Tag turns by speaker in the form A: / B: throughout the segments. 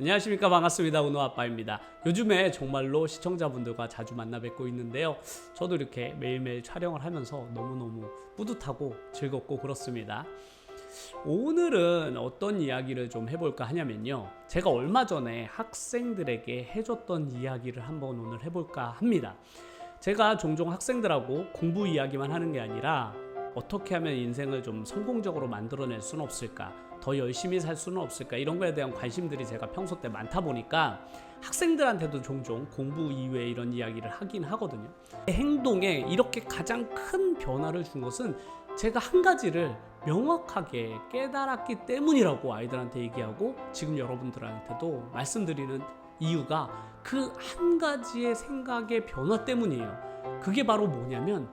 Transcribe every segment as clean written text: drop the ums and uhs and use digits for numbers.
A: 안녕하십니까, 반갑습니다. 은호아빠입니다. 요즘에 정말로 시청자분들과 자주 만나 뵙고 있는데요, 저도 이렇게 매일매일 촬영을 하면서 너무너무 뿌듯하고 즐겁고 그렇습니다. 오늘은 어떤 이야기를 좀 해볼까 하냐면요, 제가 얼마 전에 학생들에게 해줬던 이야기를 한번 오늘 해볼까 합니다. 제가 종종 학생들하고 공부 이야기만 하는 게 아니라 어떻게 하면 인생을 좀 성공적으로 만들어낼 수는 없을까, 더 열심히 살 수는 없을까, 이런 거에 대한 관심들이 제가 평소 때 많다 보니까 학생들한테도 종종 공부 이외에 이런 이야기를 하긴 하거든요. 행동에 이렇게 가장 큰 변화를 준 것은 제가 한 가지를 명확하게 깨달았기 때문이라고 아이들한테 얘기하고 지금 여러분들한테도 말씀드리는 이유가 그 한 가지의 생각의 변화 때문이에요. 그게 바로 뭐냐면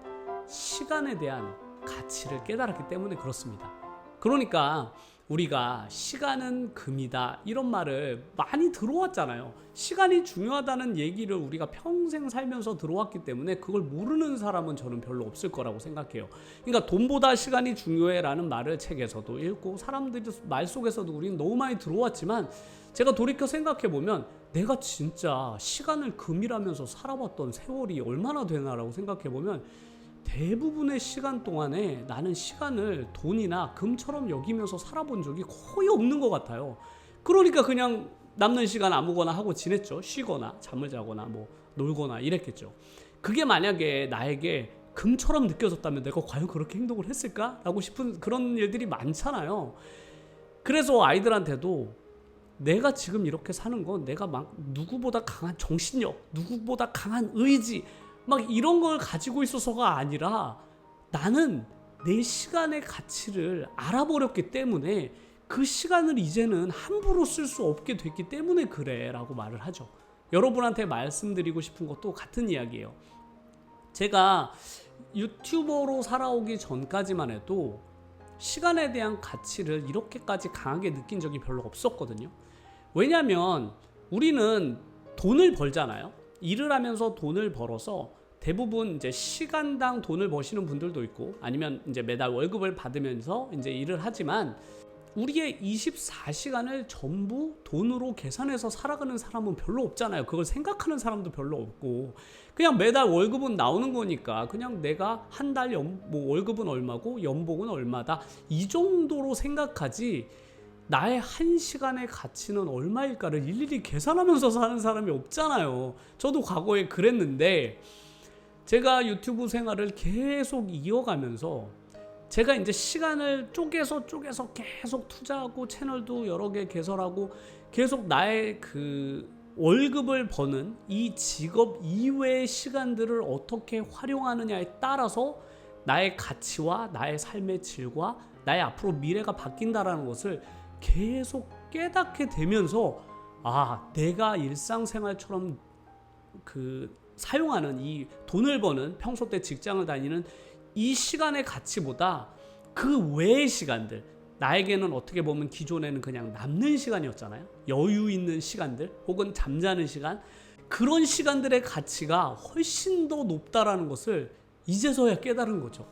A: 시간에 대한 가치를 깨달았기 때문에 그렇습니다. 그러니까 우리가 시간은 금이다, 이런 말을 많이 들어왔잖아요. 시간이 중요하다는 얘기를 우리가 평생 살면서 들어왔기 때문에 그걸 모르는 사람은 저는 별로 없을 거라고 생각해요. 그러니까 돈보다 시간이 중요해라는 말을 책에서도 읽고 사람들이 말 속에서도 우리는 너무 많이 들어왔지만, 제가 돌이켜 생각해보면 내가 진짜 시간을 금이라면서 살아봤던 세월이 얼마나 되나라고 생각해보면 대부분의 시간 동안에 나는 시간을 돈이나 금처럼 여기면서 살아본 적이 거의 없는 것 같아요. 그러니까 그냥 남는 시간 아무거나 하고 지냈죠. 쉬거나 잠을 자거나 뭐 놀거나 이랬겠죠. 그게 만약에 나에게 금처럼 느껴졌다면 내가 과연 그렇게 행동을 했을까? 라고 싶은 그런 일들이 많잖아요. 그래서 아이들한테도 내가 지금 이렇게 사는 건 내가 막 누구보다 강한 정신력, 누구보다 강한 의지, 막 이런 걸 가지고 있어서가 아니라 나는 내 시간의 가치를 알아버렸기 때문에 그 시간을 이제는 함부로 쓸 수 없게 됐기 때문에 그래 라고 말을 하죠. 여러분한테 말씀드리고 싶은 것도 같은 이야기예요. 제가 유튜버로 살아오기 전까지만 해도 시간에 대한 가치를 이렇게까지 강하게 느낀 적이 별로 없었거든요. 왜냐면 우리는 돈을 벌잖아요. 일을 하면서 돈을 벌어서 대부분 이제 시간당 돈을 버시는 분들도 있고, 아니면 이제 매달 월급을 받으면서 이제 일을 하지만 우리의 24시간을 전부 돈으로 계산해서 살아가는 사람은 별로 없잖아요. 그걸 생각하는 사람도 별로 없고, 그냥 매달 월급은 나오는 거니까 그냥 내가 한 달 뭐 월급은 얼마고 연봉은 얼마다, 이 정도로 생각하지 나의 한 시간의 가치는 얼마일까를 일일이 계산하면서 사는 사람이 없잖아요. 저도 과거에 그랬는데 제가 유튜브 생활을 계속 이어가면서 제가 이제 시간을 쪼개서 계속 투자하고 채널도 여러 개 개설하고 계속 나의 그 월급을 버는 이 직업 이외의 시간들을 어떻게 활용하느냐에 따라서 나의 가치와 나의 삶의 질과 나의 앞으로 미래가 바뀐다라는 것을 계속 깨닫게 되면서, 내가 일상생활처럼 그 사용하는 이 돈을 버는 평소 때 직장을 다니는 이 시간의 가치보다 그 외의 시간들, 나에게는 어떻게 보면 기존에는 그냥 남는 시간이었잖아요. 여유 있는 시간들 혹은 잠자는 시간, 그런 시간들의 가치가 훨씬 더 높다라는 것을 이제서야 깨달은 거죠.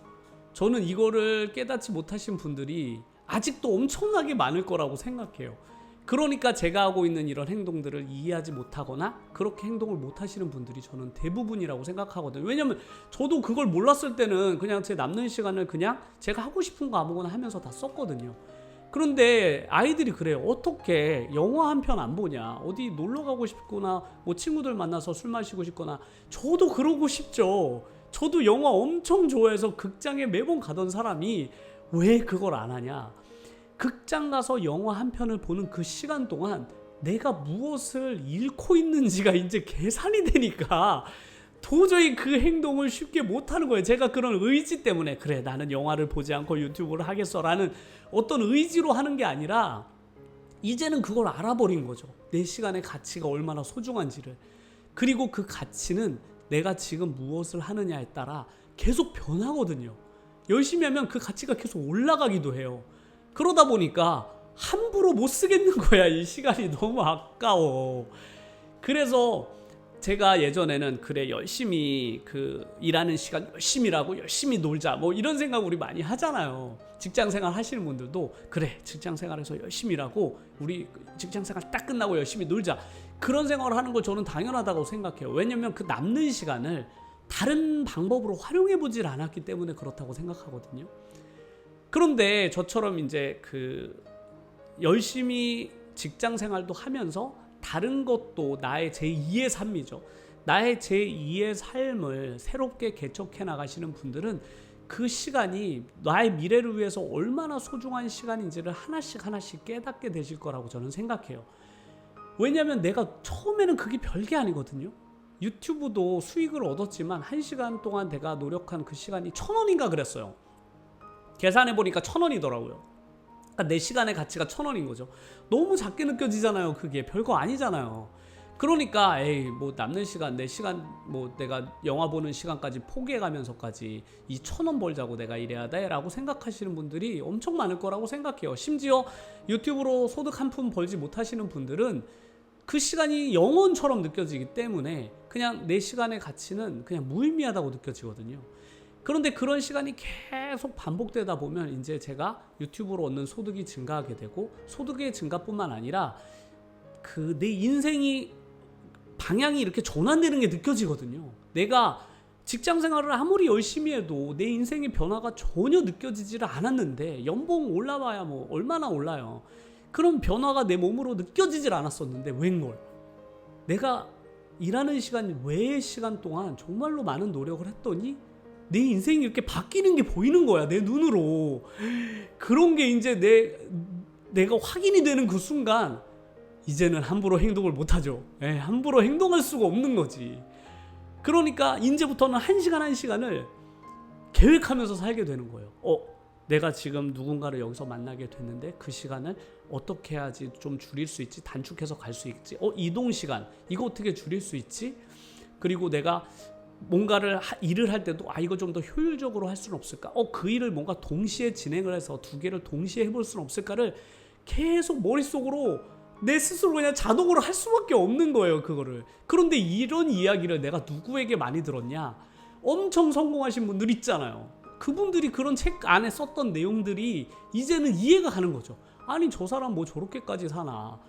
A: 저는 이거를 깨닫지 못하신 분들이 아직도 엄청나게 많을 거라고 생각해요. 그러니까 제가 하고 있는 이런 행동들을 이해하지 못하거나 그렇게 행동을 못 하시는 분들이 저는 대부분이라고 생각하거든요. 왜냐면 저도 그걸 몰랐을 때는 그냥 제 남는 시간을 그냥 제가 하고 싶은 거 아무거나 하면서 다 썼거든요. 그런데 아이들이 그래요. 어떻게 영화 한 편 안 보냐, 어디 놀러 가고 싶거나 뭐 친구들 만나서 술 마시고 싶거나. 저도 그러고 싶죠. 저도 영화 엄청 좋아해서 극장에 매번 가던 사람이 왜 그걸 안 하냐. 극장 가서 영화 한 편을 보는 그 시간 동안 내가 무엇을 잃고 있는지가 이제 계산이 되니까 도저히 그 행동을 쉽게 못하는 거예요. 제가 그런 의지 때문에, 그래 나는 영화를 보지 않고 유튜브를 하겠어 라는 어떤 의지로 하는 게 아니라 이제는 그걸 알아버린 거죠. 내 시간의 가치가 얼마나 소중한지를. 그리고 그 가치는 내가 지금 무엇을 하느냐에 따라 계속 변하거든요. 열심히 하면 그 가치가 계속 올라가기도 해요. 그러다 보니까 함부로 못 쓰겠는 거야. 이 시간이 너무 아까워. 그래서 제가 예전에는 그래 열심히 일하는 시간 열심히 일하고 열심히 놀자 뭐 이런 생각 우리 많이 하잖아요. 직장생활 하시는 분들도 그래 직장생활에서 열심히 일하고 우리 직장생활 딱 끝나고 열심히 놀자 그런 생각을 하는 거 저는 당연하다고 생각해요. 왜냐면 그 남는 시간을 다른 방법으로 활용해 보질 않았기 때문에 그렇다고 생각하거든요. 그런데 저처럼 이제 열심히 직장생활도 하면서 다른 것도 나의 제2의 삶이죠. 나의 제2의 삶을 새롭게 개척해 나가시는 분들은 그 시간이 나의 미래를 위해서 얼마나 소중한 시간인지를 하나씩 깨닫게 되실 거라고 저는 생각해요. 왜냐하면 내가 처음에는 그게 별게 아니거든요. 유튜브도 수익을 얻었지만 1시간 동안 내가 노력한 그 시간이 1,000원인가 그랬어요. 계산해보니까 1,000원이더라고요. 그러니까 내 시간의 가치가 1,000원인 거죠. 너무 작게 느껴지잖아요. 그게 별거 아니잖아요. 그러니까 뭐 남는 시간 내 시간 뭐 내가 영화 보는 시간까지 포기해가면서까지 이 1,000원 벌자고 내가 이래야 돼 라고 생각하시는 분들이 엄청 많을 거라고 생각해요. 심지어 유튜브로 소득 한 푼 벌지 못하시는 분들은 그 시간이 영원처럼 느껴지기 때문에 그냥 내 시간의 가치는 그냥 무의미하다고 느껴지거든요. 그런데 그런 시간이 계속 반복되다 보면 이제 제가 유튜브로 얻는 소득이 증가하게 되고 소득의 증가뿐만 아니라 내 인생이 방향이 이렇게 전환되는 게 느껴지거든요. 내가 직장 생활을 아무리 열심히 해도 내 인생의 변화가 전혀 느껴지지를 않았는데 연봉 올라와야 뭐 얼마나 올라요. 그런 변화가 내 몸으로 느껴지질 않았었는데 웬걸 내가 일하는 시간 외의 시간 동안 정말로 많은 노력을 했더니 내 인생이 이렇게 바뀌는 게 보이는 거야. 내 눈으로. 그런 게 이제 내가 확인이 되는 그 순간 이제는 함부로 행동을 못하죠. 함부로 행동할 수가 없는 거지. 그러니까 이제부터는 한 시간을 계획하면서 살게 되는 거예요. 내가 지금 누군가를 여기서 만나게 됐는데 그 시간을 어떻게 해야지 좀 줄일 수 있지? 단축해서 갈 수 있지? 이동 시간 이거 어떻게 줄일 수 있지? 그리고 내가 뭔가를 일을 할 때도 이거 좀 더 효율적으로 할 수는 없을까? 그 일을 뭔가 동시에 진행을 해서 두 개를 동시에 해볼 수는 없을까를 계속 머릿속으로 내 스스로 그냥 자동으로 할 수밖에 없는 거예요. 그거를. 그런데 이런 이야기를 내가 누구에게 많이 들었냐? 엄청 성공하신 분들 있잖아요. 그분들이 그런 책 안에 썼던 내용들이 이제는 이해가 가는 거죠. 아니 저 사람 뭐 저렇게까지 사나.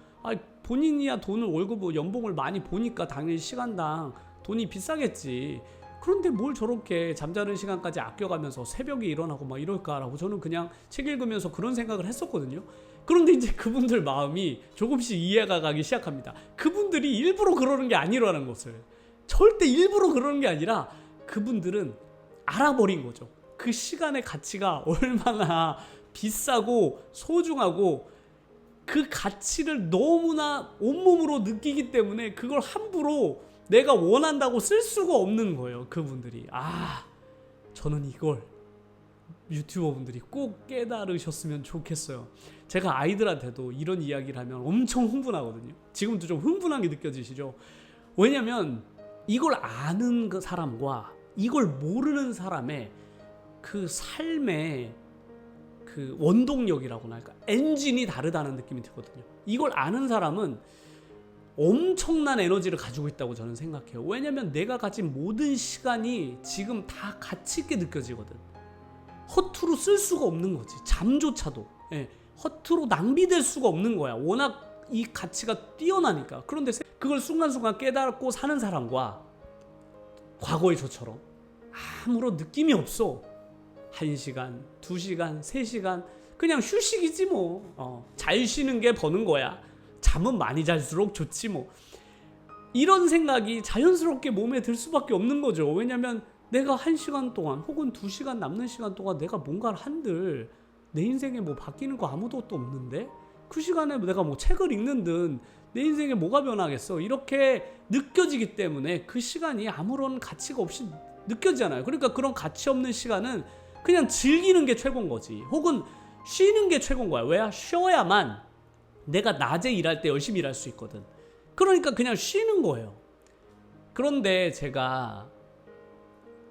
A: 본인이야 월급을 연봉을 많이 보니까 당연히 시간당 돈이 비싸겠지. 그런데 뭘 저렇게 잠자는 시간까지 아껴가면서 새벽에 일어나고 막 이럴까라고 저는 그냥 책 읽으면서 그런 생각을 했었거든요. 그런데 이제 그분들 마음이 조금씩 이해가 가기 시작합니다. 그분들이 일부러 그러는 게 아니라는 것을. 절대 일부러 그러는 게 아니라 그분들은 알아버린 거죠. 그 시간의 가치가 얼마나 비싸고 소중하고 그 가치를 너무나 온몸으로 느끼기 때문에 그걸 함부로 내가 원한다고 쓸 수가 없는 거예요. 그분들이. 저는 이걸 유튜버분들이 꼭 깨달으셨으면 좋겠어요. 제가 아이들한테도 이런 이야기를 하면 엄청 흥분하거든요. 지금도 좀 흥분한 게 느껴지시죠? 왜냐면 이걸 아는 그 사람과 이걸 모르는 사람의 그 삶의 그 원동력이라고나 할까? 엔진이 다르다는 느낌이 들거든요. 이걸 아는 사람은 엄청난 에너지를 가지고 있다고 저는 생각해요. 왜냐면 내가 가진 모든 시간이 지금 다 가치 있게 느껴지거든. 허투루 쓸 수가 없는 거지. 잠조차도 허투루 낭비될 수가 없는 거야. 워낙 이 가치가 뛰어나니까. 그런데 그걸 순간순간 깨닫고 사는 사람과 과거의 저처럼 아무런 느낌이 없어. 1시간, 2시간, 3시간 그냥 휴식이지 뭐. 잘 쉬는 게 버는 거야. 잠은 많이 잘수록 좋지 뭐. 이런 생각이 자연스럽게 몸에 들 수밖에 없는 거죠. 왜냐면 내가 1시간 동안 혹은 2시간 남는 시간 동안 내가 뭔가를 한들 내 인생에 뭐 바뀌는 거 아무것도 없는데 그 시간에 내가 뭐 책을 읽는 듯 내 인생에 뭐가 변하겠어. 이렇게 느껴지기 때문에 그 시간이 아무런 가치가 없이 느껴지잖아요. 그러니까 그런 가치 없는 시간은 그냥 즐기는 게 최고인 거지. 혹은 쉬는 게 최고인 거야. 왜? 쉬어야만 내가 낮에 일할 때 열심히 일할 수 있거든. 그러니까 그냥 쉬는 거예요. 그런데 제가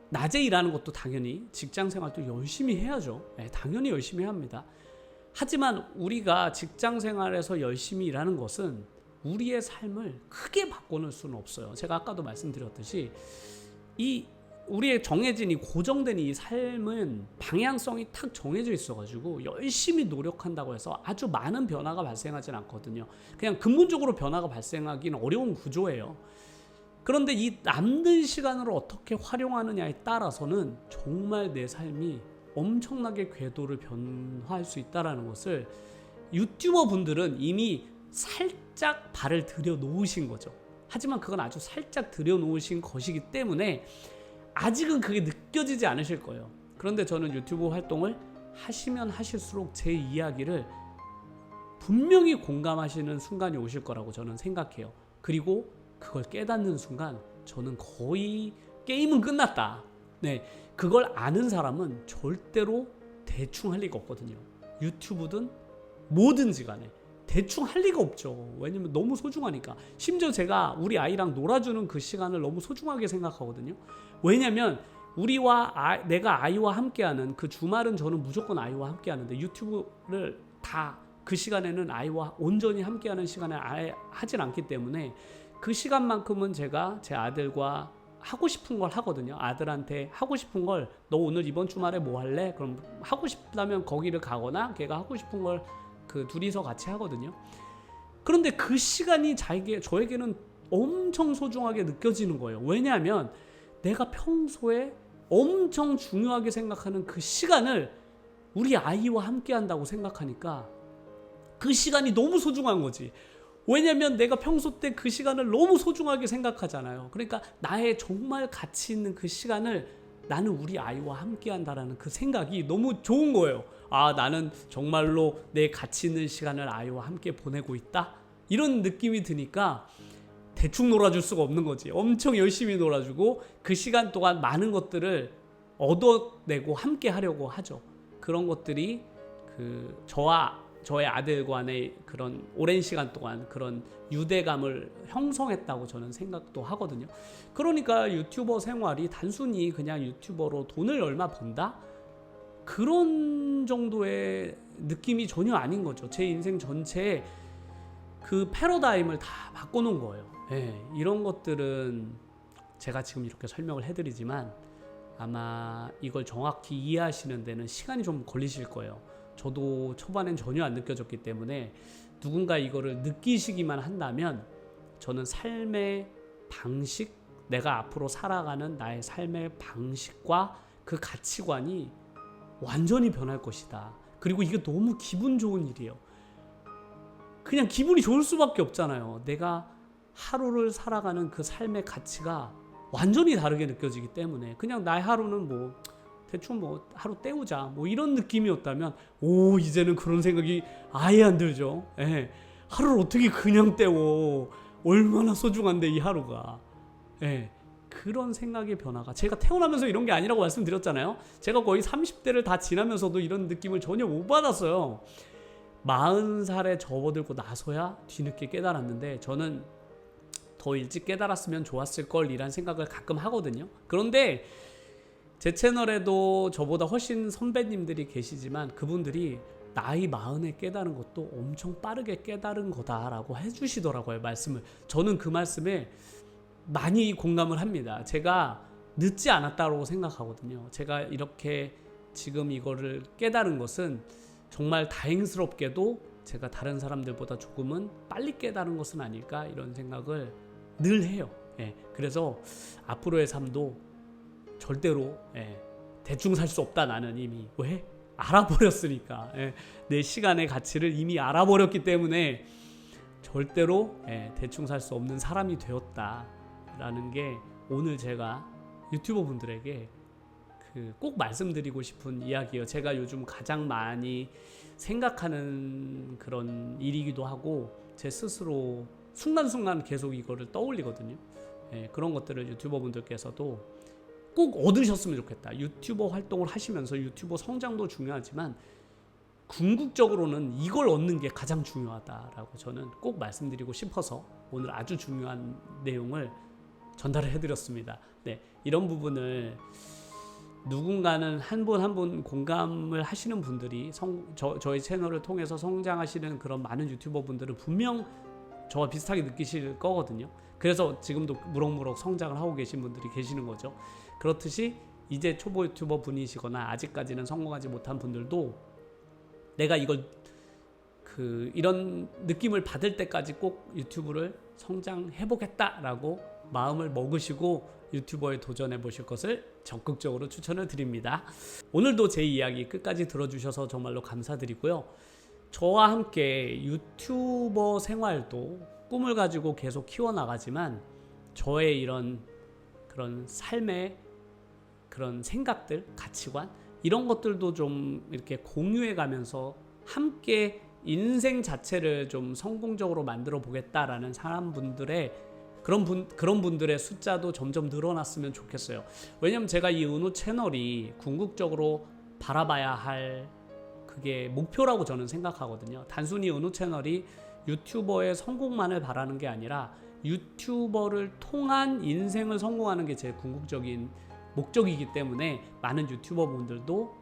A: 낮에 일하는 것도 당연히 직장 생활도 열심히 해야죠. 당연히 열심히 합니다. 하지만 우리가 직장 생활에서 열심히 일하는 것은 우리의 삶을 크게 바꿔놓을 수는 없어요. 제가 아까도 말씀드렸듯이 이 우리의 정해진 이 고정된 이 삶은 방향성이 탁 정해져 있어가지고 열심히 노력한다고 해서 아주 많은 변화가 발생하진 않거든요. 그냥 근본적으로 변화가 발생하기는 어려운 구조예요. 그런데 이 남는 시간을 어떻게 활용하느냐에 따라서는 정말 내 삶이 엄청나게 궤도를 변화할 수 있다는 것을 유튜버 분들은 이미 살짝 발을 들여 놓으신 거죠. 하지만 그건 아주 살짝 들여 놓으신 것이기 때문에 아직은 그게 느껴지지 않으실 거예요. 그런데 저는 유튜브 활동을 하시면 하실수록 제 이야기를 분명히 공감하시는 순간이 오실 거라고 저는 생각해요. 그리고 그걸 깨닫는 순간 저는 거의 게임은 끝났다. 네, 그걸 아는 사람은 절대로 대충 할 리가 없거든요. 유튜브든 뭐든지 간에 대충 할 리가 없죠. 왜냐면 너무 소중하니까. 심지어 제가 우리 아이랑 놀아주는 그 시간을 너무 소중하게 생각하거든요. 왜냐면 내가 아이와 함께하는 그 주말은 저는 무조건 아이와 함께하는데 유튜브를 다 그 시간에는 아이와 온전히 함께하는 시간에 아예 하진 않기 때문에 그 시간만큼은 제가 제 아들과 하고 싶은 걸 하거든요. 아들한테 하고 싶은 걸 너 오늘 이번 주말에 뭐 할래? 그럼 하고 싶다면 거기를 가거나 걔가 하고 싶은 걸 그 둘이서 같이 하거든요. 그런데 그 시간이 저에게는 엄청 소중하게 느껴지는 거예요. 왜냐하면 내가 평소에 엄청 중요하게 생각하는 그 시간을 우리 아이와 함께 한다고 생각하니까 그 시간이 너무 소중한 거지. 왜냐면 내가 평소 때 그 시간을 너무 소중하게 생각하잖아요. 그러니까 나의 정말 가치 있는 그 시간을 나는 우리 아이와 함께 한다라는 그 생각이 너무 좋은 거예요. 아, 나는 정말로 내 가치 있는 시간을 아이와 함께 보내고 있다? 이런 느낌이 드니까 대충 놀아줄 수가 없는 거지. 엄청 열심히 놀아주고 그 시간 동안 많은 것들을 얻어내고 함께 하려고 하죠. 그런 것들이 저의 아들과의 그런 오랜 시간 동안 그런 유대감을 형성했다고 저는 생각도 하거든요. 그러니까 유튜버 생활이 단순히 그냥 유튜버로 돈을 얼마 번다? 그런 정도의 느낌이 전혀 아닌 거죠. 제 인생 전체에 그 패러다임을 다 바꿔놓은 거예요. 네, 이런 것들은 제가 지금 이렇게 설명을 해드리지만 아마 이걸 정확히 이해하시는 데는 시간이 좀 걸리실 거예요. 저도 초반엔 전혀 안 느껴졌기 때문에 누군가 이거를 느끼시기만 한다면 저는 삶의 방식, 내가 앞으로 살아가는 나의 삶의 방식과 그 가치관이 완전히 변할 것이다. 그리고 이게 너무 기분 좋은 일이에요. 그냥 기분이 좋을 수밖에 없잖아요. 내가 하루를 살아가는 그 삶의 가치가 완전히 다르게 느껴지기 때문에 그냥 나의 하루는 뭐 대충 뭐 하루 때우자 뭐 이런 느낌이었다면 이제는 그런 생각이 아예 안 들죠. 예. 하루를 어떻게 그냥 때워. 얼마나 소중한데 이 하루가. 예. 그런 생각의 변화가 제가 태어나면서 이런 게 아니라고 말씀드렸잖아요. 제가 거의 30대를 다 지나면서도 이런 느낌을 전혀 못 받았어요. 40살에 접어들고 나서야 뒤늦게 깨달았는데 저는 더 일찍 깨달았으면 좋았을 걸 이란 생각을 가끔 하거든요. 그런데 제 채널에도 저보다 훨씬 선배님들이 계시지만 그분들이 나이 40에 깨달은 것도 엄청 빠르게 깨달은 거다라고 해주시더라고요. 말씀을. 저는 그 말씀에 많이 공감을 합니다. 제가 늦지 않았다고 생각하거든요. 제가 이렇게 지금 이거를 깨달은 것은 정말 다행스럽게도 제가 다른 사람들보다 조금은 빨리 깨달은 것은 아닐까 이런 생각을 늘 해요. 예, 그래서 앞으로의 삶도 절대로 대충 살 수 없다. 나는 이미 왜? 알아버렸으니까. 내 시간의 가치를 이미 알아버렸기 때문에 절대로 대충 살 수 없는 사람이 되었다라는 게 오늘 제가 유튜버 분들에게 꼭 말씀드리고 싶은 이야기예요. 제가 요즘 가장 많이 생각하는 그런 일이기도 하고 제 스스로 순간순간 계속 이거를 떠올리거든요. 그런 것들을 유튜버 분들께서도 꼭 얻으셨으면 좋겠다. 유튜버 활동을 하시면서 유튜버 성장도 중요하지만 궁극적으로는 이걸 얻는 게 가장 중요하다라고 저는 꼭 말씀드리고 싶어서 오늘 아주 중요한 내용을 전달을 해드렸습니다. 네, 이런 부분을 누군가는 한 분 한 분 공감을 하시는 분들이 저희 채널을 통해서 성장하시는 그런 많은 유튜버 분들은 분명 저와 비슷하게 느끼실 거거든요. 그래서 지금도 무럭무럭 성장을 하고 계신 분들이 계시는 거죠. 그렇듯이 이제 초보 유튜버 분이시거나 아직까지는 성공하지 못한 분들도 내가 이걸 이런 느낌을 받을 때까지 꼭 유튜브를 성장해보겠다라고 마음을 먹으시고 유튜버에 도전해 보실 것을 적극적으로 추천을 드립니다. 오늘도 제 이야기 끝까지 들어주셔서 정말로 감사드리고요. 저와 함께 유튜버 생활도 꿈을 가지고 계속 키워나가지만 저의 이런 그런 삶의 그런 생각들, 가치관 이런 것들도 좀 이렇게 공유해 가면서 함께 인생 자체를 좀 성공적으로 만들어 보겠다라는 사람분들의 그런 분들의 숫자도 점점 늘어났으면 좋겠어요. 왜냐면 제가 이 은호 채널이 궁극적으로 바라봐야 할 그게 목표라고 저는 생각하거든요. 단순히 은호 채널이 유튜버의 성공만을 바라는 게 아니라 유튜버를 통한 인생을 성공하는 게 제 궁극적인 목적이기 때문에 많은 유튜버 분들도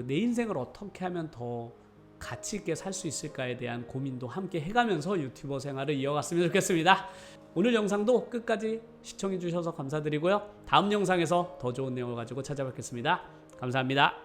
A: 내 인생을 어떻게 하면 더 가치 있게 살 수 있을까에 대한 고민도 함께 해가면서 유튜버 생활을 이어갔으면 좋겠습니다. 오늘 영상도 끝까지 시청해 주셔서 감사드리고요. 다음 영상에서 더 좋은 내용을 가지고 찾아뵙겠습니다. 감사합니다.